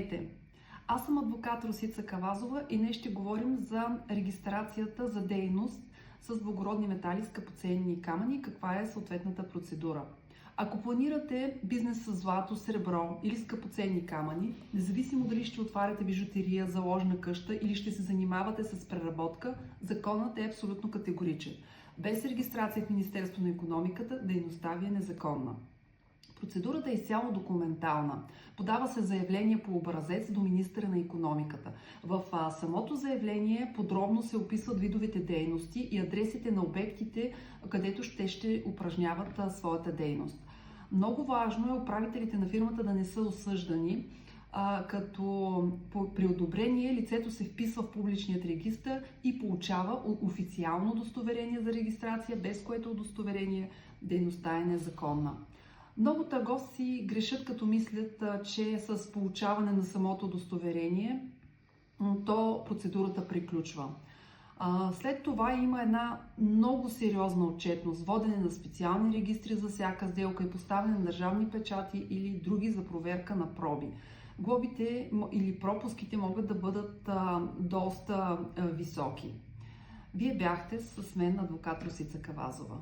Здравейте! Аз съм адвокат Росица Кавазова и днес ще говорим за регистрацията за дейност с благородни метали, скъпоценни камъни, каква е съответната процедура. Ако планирате бизнес с злато, сребро или скъпоценни камъни, независимо дали ще отваряте бижутерия, заложна къща или ще се занимавате с преработка, законът е абсолютно категоричен. Без регистрация в Министерството на икономиката, дейността ви е незаконна. Процедурата е изцяло документална. Подава се заявление по образец до министъра на икономиката. В самото заявление подробно се описват видовете дейности и адресите на обектите, където ще упражняват своята дейност. Много важно е управителите на фирмата да не са осъждани, като при одобрение лицето се вписва в публичният регистър и получава официално удостоверение за регистрация, без което удостоверение дейността е незаконна. Много търговци грешат, като мислят, че с получаване на самото удостоверение то процедурата приключва. След това има една много сериозна отчетност, водене на специални регистри за всяка сделка и поставяне на държавни печати или други за проверка на проби. Глобите или пропуските могат да бъдат доста високи. Вие бяхте с мен адвокат Росица Кавазова.